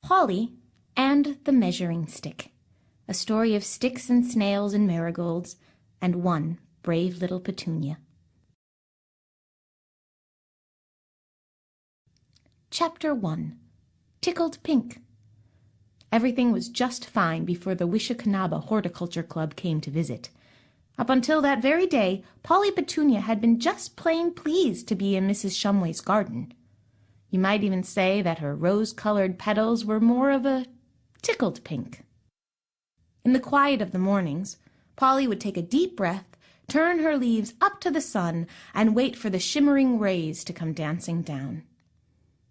Polly and the Measuring Stick, a story of sticks and snails and marigolds, and one brave little Petunia. Chapter 1. Tickled Pink. Everything was just fine before the Wishakanaba Horticulture Club came to visit. Up until that very day, Polly Petunia had been just plain pleased to be in Mrs. Shumway's garden. You might even say that her rose-colored petals were more of a tickled pink. In the quiet of the mornings, Polly would take a deep breath, turn her leaves up to the sun, and wait for the shimmering rays to come dancing down.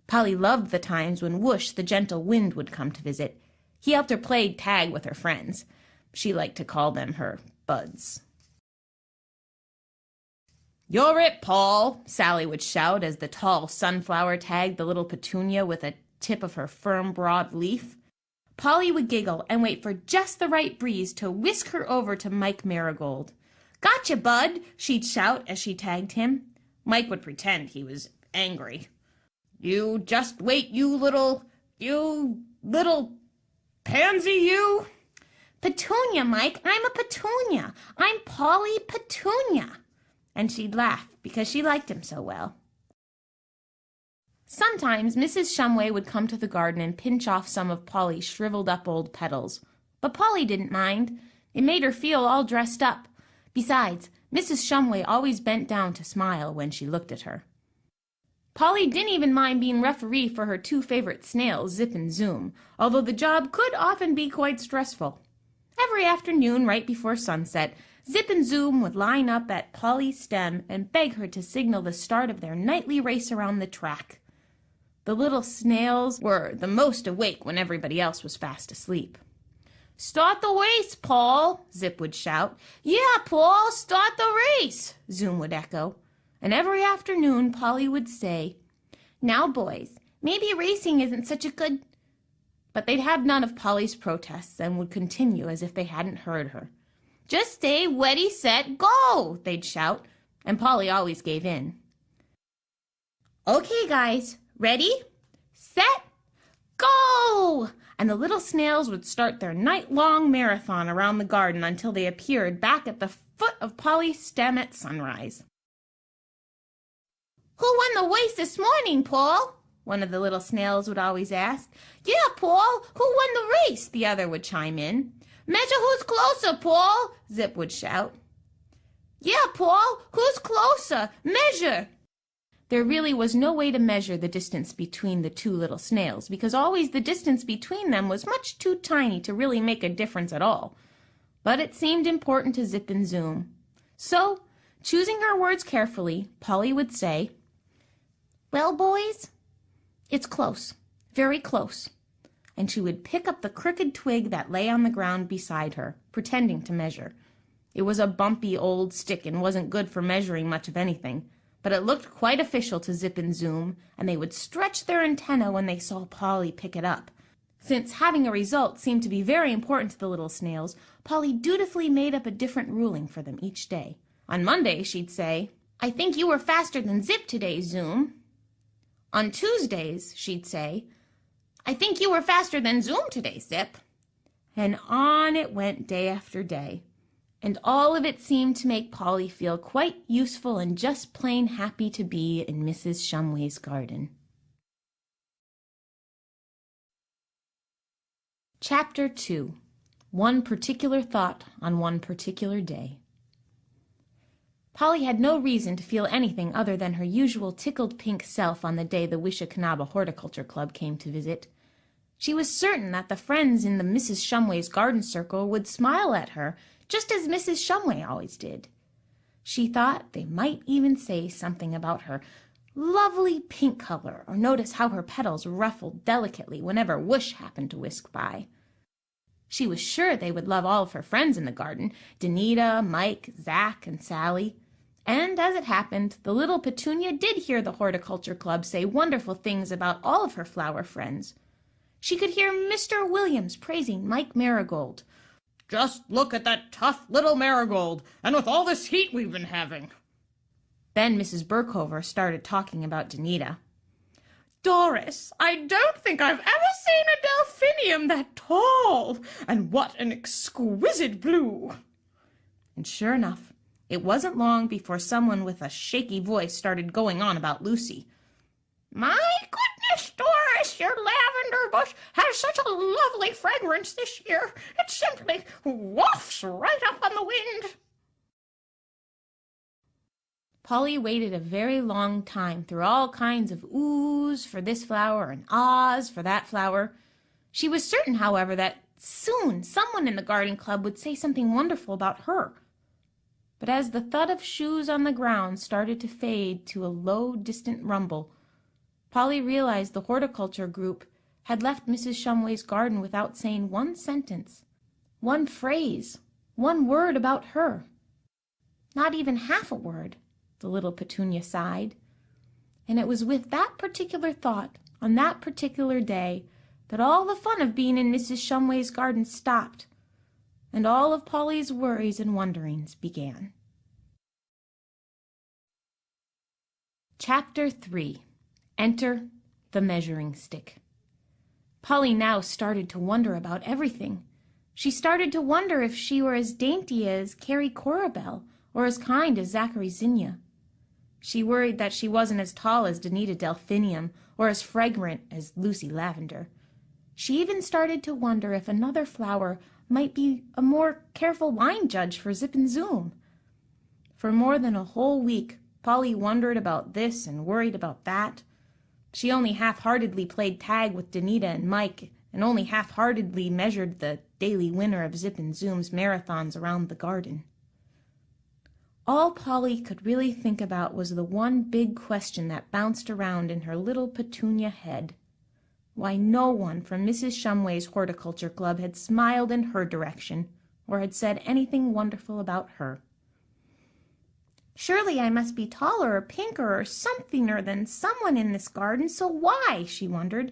Polly loved the times when Whoosh, the gentle wind, would come to visit. He helped her play tag with her friends. She liked to call them her buds. "You're it, Paul," Sally would shout as the tall sunflower tagged the little Petunia with a tip of her firm, broad leaf. Polly would giggle and wait for just the right breeze to whisk her over to Mike Marigold. "Gotcha, bud," she'd shout as she tagged him. Mike would pretend he was angry. "You just wait, you little pansy, you." "Petunia, Mike, I'm a Petunia. I'm Polly Petunia." And she'd laugh because she liked him so well. Sometimes Mrs. Shumway would come to the garden and pinch off some of Polly's shriveled-up old petals. But Polly didn't mind. It made her feel all dressed up. Besides, Mrs. Shumway always bent down to smile when she looked at her. Polly didn't even mind being referee for her two favorite snails, Zip and Zoom, although the job could often be quite stressful. Every afternoon, right before sunset, Zip and Zoom would line up at Polly's stem and beg her to signal the start of their nightly race around the track. The little snails were the most awake when everybody else was fast asleep. "Start the race, Paul," Zip would shout. "Yeah, Paul, start the race," Zoom would echo. And every afternoon Polly would say, "Now, boys, maybe racing isn't such a good—" But they'd have none of Polly's protests and would continue as if they hadn't heard her. "Just stay ready, set, go," they'd shout, and Polly always gave in. "Okay, guys, ready, set, go!" And the little snails would start their night-long marathon around the garden until they appeared back at the foot of Polly's stem at sunrise. "Who won the race this morning, Paul?" one of the little snails would always ask. "Yeah, Paul, who won the race?" the other would chime in. "Measure who's closer, Paul," Zip would shout. "Yeah, Paul, who's closer? Measure!" There really was no way to measure the distance between the two little snails, because always the distance between them was much too tiny to really make a difference at all. But it seemed important to Zip and Zoom. So, choosing her words carefully, Polly would say, "Well, boys, it's close, very close." And she would pick up the crooked twig that lay on the ground beside her, pretending to measure. It was a bumpy old stick and wasn't good for measuring much of anything, but it looked quite official to Zip and Zoom, and they would stretch their antennae when they saw Polly pick it up. Since having a result seemed to be very important to the little snails, Polly dutifully made up a different ruling for them each day. On Monday, she'd say, "I think you were faster than Zip today, Zoom." On Tuesdays, she'd say, "I think you were faster than Zoom today, Zip." And on it went day after day. And all of it seemed to make Polly feel quite useful and just plain happy to be in Mrs. Shumway's garden. Chapter 2. One Particular Thought on One Particular Day. Polly had no reason to feel anything other than her usual tickled pink self on the day the Wishakanaba Horticulture Club came to visit. She was certain that the friends in the Mrs. Shumway's garden circle would smile at her, just as Mrs. Shumway always did. She thought they might even say something about her lovely pink color, or notice how her petals ruffled delicately whenever Whoosh happened to whisk by. She was sure they would love all of her friends in the garden, Danita, Mike, Zach, and Sally. And as it happened, the little Petunia did hear the Horticulture Club say wonderful things about all of her flower friends. She could hear Mr. Williams praising Mike Marigold. "Just look at that tough little Marigold, and with all this heat we've been having." Then Mrs. Burkhover started talking about Danita. "Doris, I don't think I've ever seen a delphinium that tall, and what an exquisite blue." And sure enough, it wasn't long before someone with a shaky voice started going on about Lucy. "My goodness, Doris, your lavender bush has such a lovely fragrance this year. It simply wafts right up on the wind." Polly waited a very long time through all kinds of oohs for this flower and ahs for that flower. She was certain, however, that soon someone in the garden club would say something wonderful about her. But as the thud of shoes on the ground started to fade to a low, distant rumble, Polly realized the horticulture group had left Mrs. Shumway's garden without saying one sentence, one phrase, one word about her. Not even half a word, the little Petunia sighed. And it was with that particular thought, on that particular day, that all the fun of being in Mrs. Shumway's garden stopped, and all of Polly's worries and wonderings began. Chapter 3. Enter the Measuring Stick. Polly now started to wonder about everything. She started to wonder if she were as dainty as Carrie Corabelle or as kind as Zachary Zinnia. She worried that she wasn't as tall as Danita Delphinium or as fragrant as Lucy Lavender. She even started to wonder if another flower might be a more careful line judge for Zip and Zoom. For more than a whole week, Polly wondered about this and worried about that. She only half-heartedly played tag with Danita and Mike, and only half-heartedly measured the daily winner of Zip and Zoom's marathons around the garden. All Polly could really think about was the one big question that bounced around in her little Petunia head. Why no one from Mrs. Shumway's Horticulture Club had smiled in her direction, or had said anything wonderful about her. Surely I must be taller or pinker or somethinger than someone in this garden, so why, she wondered,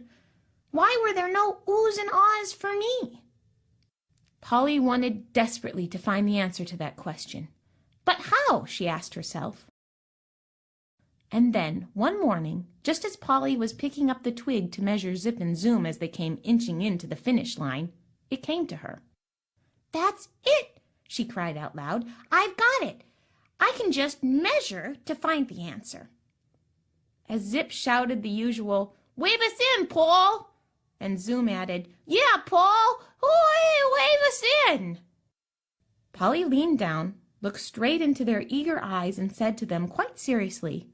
why were there no oohs and ahs for me? Polly wanted desperately to find the answer to that question. But how, she asked herself. And then, one morning, just as Polly was picking up the twig to measure Zip and Zoom as they came inching into the finish line, it came to her. "That's it!" she cried out loud. "I've got it! I can just measure to find the answer." As Zip shouted the usual, "Wave us in, Paul!" and Zoom added, "Yeah, Paul! Hooey, wave us in!" Polly leaned down, looked straight into their eager eyes, and said to them quite seriously,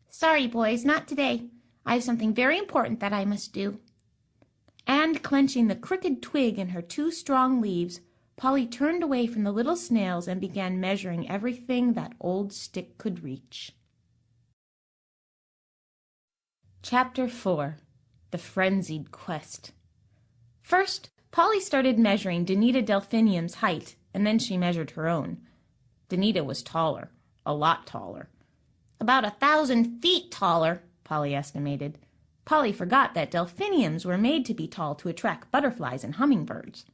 "Sorry, boys, not today. I have something very important that I must do." And, clenching the crooked twig in her two strong leaves, Polly turned away from the little snails and began measuring everything that old stick could reach. Chapter 4. The Frenzied Quest. First, Polly started measuring Danita Delphinium's height, and then she measured her own. Danita was taller, a lot taller. About 1,000 feet taller, Polly estimated. Polly forgot that delphiniums were made to be tall to attract butterflies and hummingbirds.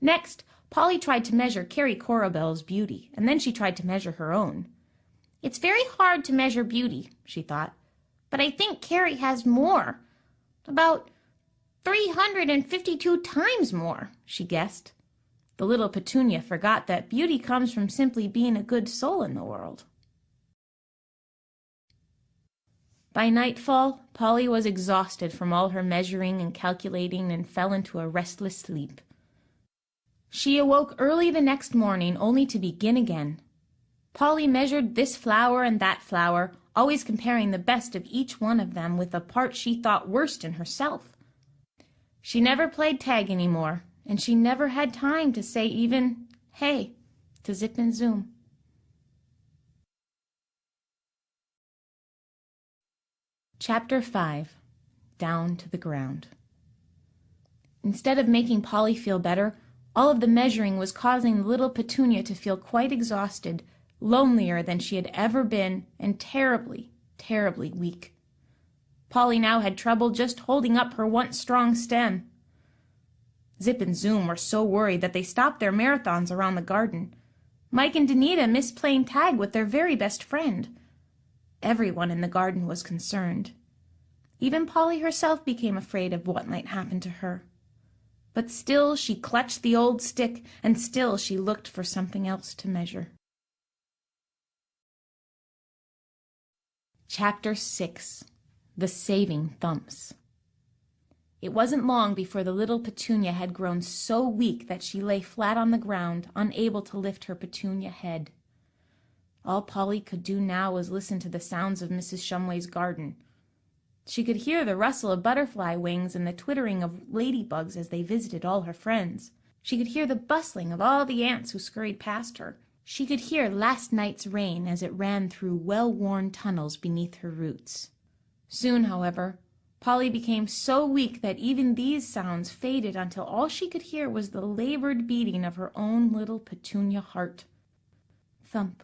Next, Polly tried to measure Carrie Corabelle's beauty, and then she tried to measure her own. "It's very hard to measure beauty," she thought, "but I think Carrie has more. About 352 times more," she guessed. The little Petunia forgot that beauty comes from simply being a good soul in the world. By nightfall, Polly was exhausted from all her measuring and calculating and fell into a restless sleep. She awoke early the next morning only to begin again. Polly measured this flower and that flower, always comparing the best of each one of them with the part she thought worst in herself. She never played tag any more, and she never had time to say even, "Hey," to Zip and Zoom. Chapter 5. Down to the Ground. Instead of making Polly feel better, all of the measuring was causing little Petunia to feel quite exhausted, lonelier than she had ever been, and terribly, terribly weak. Polly now had trouble just holding up her once strong stem. Zip and Zoom were so worried that they stopped their marathons around the garden. Mike and Danita missed playing tag with their very best friend. Everyone in the garden was concerned. Even Polly herself became afraid of what might happen to her. But still she clutched the old stick, and still she looked for something else to measure. Chapter 6. The Saving Thumps. It wasn't long before the little Petunia had grown so weak that she lay flat on the ground, unable to lift her petunia head. All Polly could do now was listen to the sounds of Mrs. Shumway's garden. She could hear the rustle of butterfly wings and the twittering of ladybugs as they visited all her friends. She could hear the bustling of all the ants who scurried past her. She could hear last night's rain as it ran through well-worn tunnels beneath her roots. Soon, however, Polly became so weak that even these sounds faded until all she could hear was the labored beating of her own little petunia heart. Thump,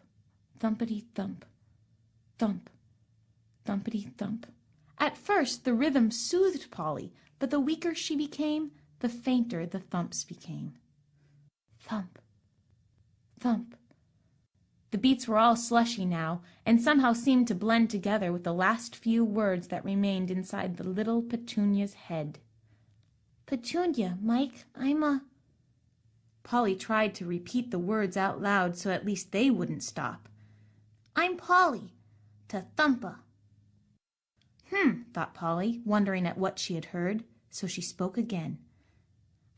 thumpity-thump, thump, thumpity-thump. At first the rhythm soothed Polly, but the weaker she became, the fainter the thumps became. Thump, thump. The beats were all slushy now, and somehow seemed to blend together with the last few words that remained inside the little Petunia's head. Petunia, Mike, Polly tried to repeat the words out loud so at least they wouldn't stop. I'm Polly, to thumpa. Thought Polly, wondering at what she had heard, so she spoke again.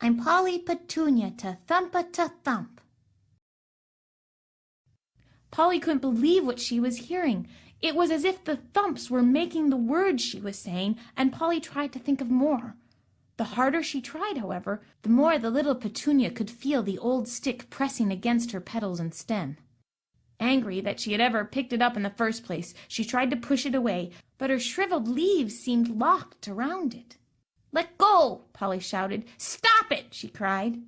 I'm Polly Petunia, to thumpa to thump. Polly couldn't believe what she was hearing. It was as if the thumps were making the words she was saying, and Polly tried to think of more. The harder she tried, however, the more the little Petunia could feel the old stick pressing against her petals and stem. Angry that she had ever picked it up in the first place, she tried to push it away, but her shriveled leaves seemed locked around it. Let go, Polly shouted. Stop it, she cried.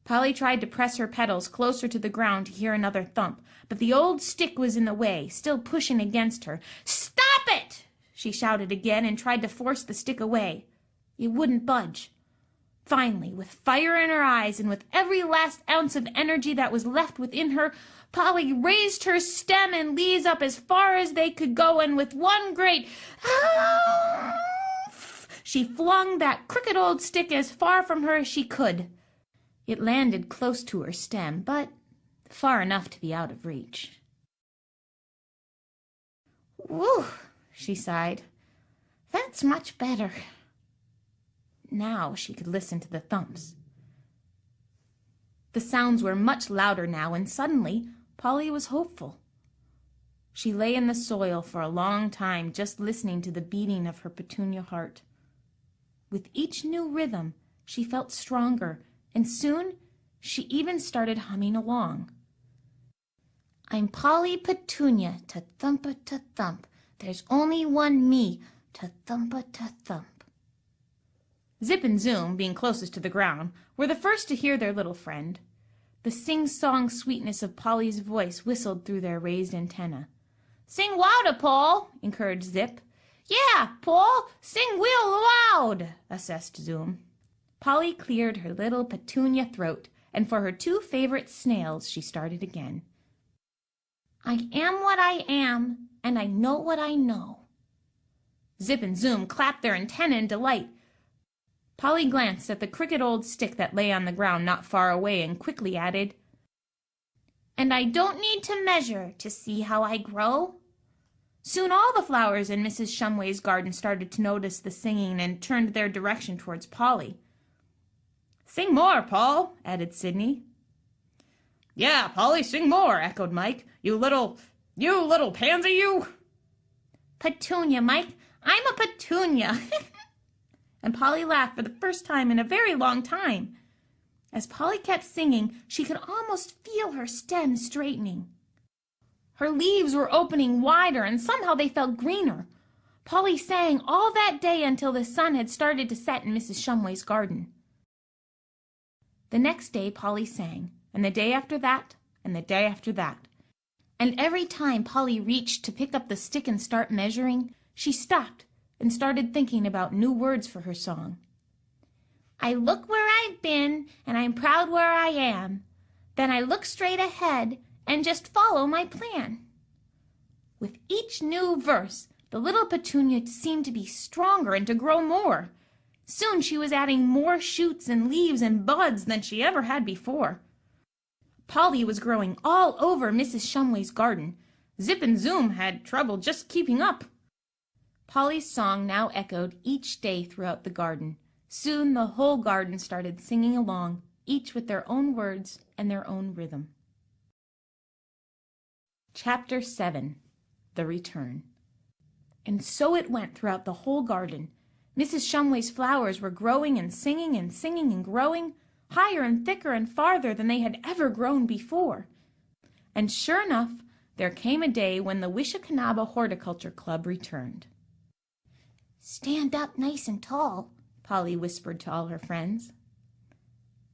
Polly tried to press her petals closer to the ground to hear another thump, but the old stick was in the way, still pushing against her. Stop it, she shouted again and tried to force the stick away. It wouldn't budge. Finally, with fire in her eyes and with every last ounce of energy that was left within her, Polly raised her stem and leaves up as far as they could go, and with one great she flung that crooked old stick as far from her as she could. It landed close to her stem, but far enough to be out of reach. Whew, she sighed. That's much better. Now she could listen to the thumps. The sounds were much louder now, and suddenly Polly was hopeful. She lay in the soil for a long time, just listening to the beating of her Petunia heart. With each new rhythm, she felt stronger, and soon she even started humming along. I'm Polly Petunia, to thumpa to thump. There's only one me, to thumpa to thump. Zip and Zoom, being closest to the ground, were the first to hear their little friend. The sing-song sweetness of Polly's voice whistled through their raised antenna. Sing louder, Paul, encouraged Zip. Yeah, Paul, sing real loud, assessed Zoom. Polly cleared her little Petunia throat, and for her two favorite snails she started again. I am what I am, and I know what I know. Zip and Zoom clapped their antennae in delight. Polly glanced at the crooked old stick that lay on the ground not far away and quickly added, And I don't need to measure to see how I grow. Soon all the flowers in Mrs. Shumway's garden started to notice the singing and turned their direction towards Polly. Sing more, Paul, added Sidney. Yeah, Polly, sing more, echoed Mike. You little pansy, you. Petunia, Mike. I'm a petunia. And Polly laughed for the first time in a very long time. As Polly kept singing, she could almost feel her stem straightening. Her leaves were opening wider, and somehow they felt greener. Polly sang all that day until the sun had started to set in Mrs. Shumway's garden. The next day Polly sang, and the day after that, and the day after that. And every time Polly reached to pick up the stick and start measuring, she stopped and started thinking about new words for her song. I look where I've been, and I'm proud where I am. Then I look straight ahead and just follow my plan. With each new verse, the little Petunia seemed to be stronger and to grow more. Soon she was adding more shoots and leaves and buds than she ever had before. Polly was growing all over Mrs. Shumway's garden. Zip and Zoom had trouble just keeping up. Polly's song now echoed each day throughout the garden. Soon the whole garden started singing along, each with their own words and their own rhythm. Chapter 7. The Return. And so it went throughout the whole garden. Mrs. Shumway's flowers were growing and singing and growing, higher and thicker and farther than they had ever grown before. And sure enough, there came a day when the Wishakanaba Horticulture Club returned. Stand up nice and tall, Polly whispered to all her friends.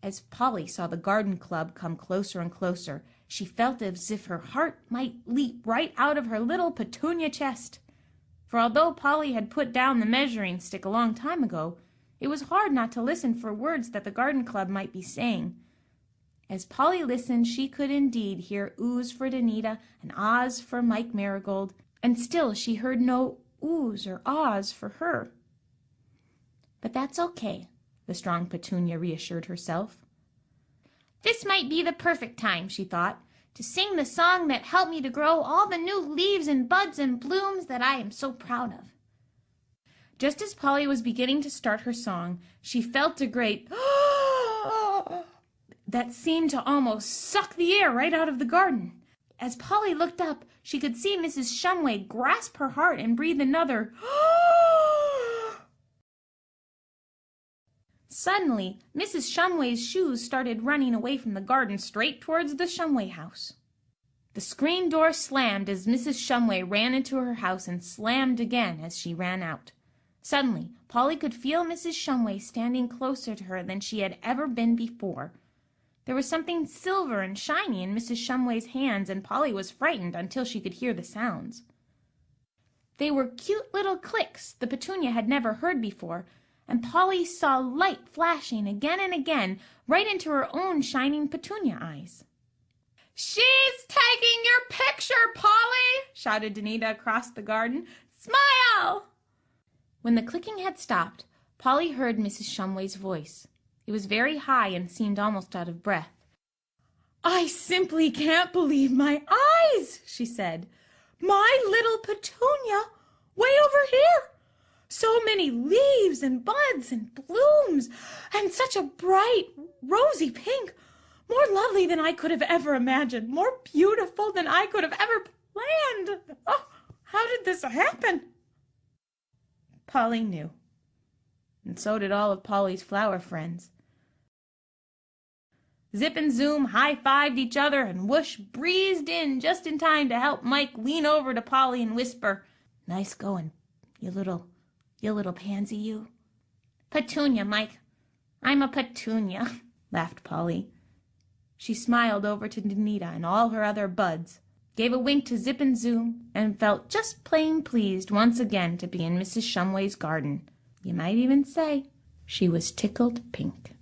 As Polly saw the garden club come closer and closer, she felt as if her heart might leap right out of her little Petunia chest. For although Polly had put down the measuring stick a long time ago, it was hard not to listen for words that the garden club might be saying. As Polly listened, she could indeed hear oohs for Danita and ahs for Mike Marigold, and still she heard no oohs or ahs for her. But that's okay, the strong Petunia reassured herself. This might be the perfect time, she thought, to sing the song that helped me to grow all the new leaves and buds and blooms that I am so proud of. Just as Polly was beginning to start her song, she felt a great that seemed to almost suck the air right out of the garden. As Polly looked up, she could see Mrs. Shumway grasp her heart and breathe another Suddenly, Mrs. Shumway's shoes started running away from the garden straight towards the Shumway house. The screen door slammed as Mrs. Shumway ran into her house and slammed again as she ran out. Suddenly, Polly could feel Mrs. Shumway standing closer to her than she had ever been before. There was something silver and shiny in Mrs. Shumway's hands, and Polly was frightened until she could hear the sounds. They were cute little clicks the Petunia had never heard before, and Polly saw light flashing again and again right into her own shining Petunia eyes. "She's taking your picture, Polly!" shouted Danita across the garden. "Smile!" When the clicking had stopped, Polly heard Mrs. Shumway's voice. It was very high and seemed almost out of breath. "I simply can't believe my eyes," she said. "My little Petunia, way over here! So many leaves and buds and blooms, and such a bright, rosy pink, more lovely than I could have ever imagined, more beautiful than I could have ever planned. Oh, how did this happen?" Polly knew, and so did all of Polly's flower friends. Zip and Zoom high-fived each other, and Whoosh breezed in just in time to help Mike lean over to Polly and whisper, "Nice going, you little pansy, you." "Petunia, Mike. I'm a Petunia," laughed Polly. She smiled over to Danita and all her other buds, gave a wink to Zip and Zoom, and felt just plain pleased once again to be in Mrs. Shumway's garden. You might even say she was tickled pink.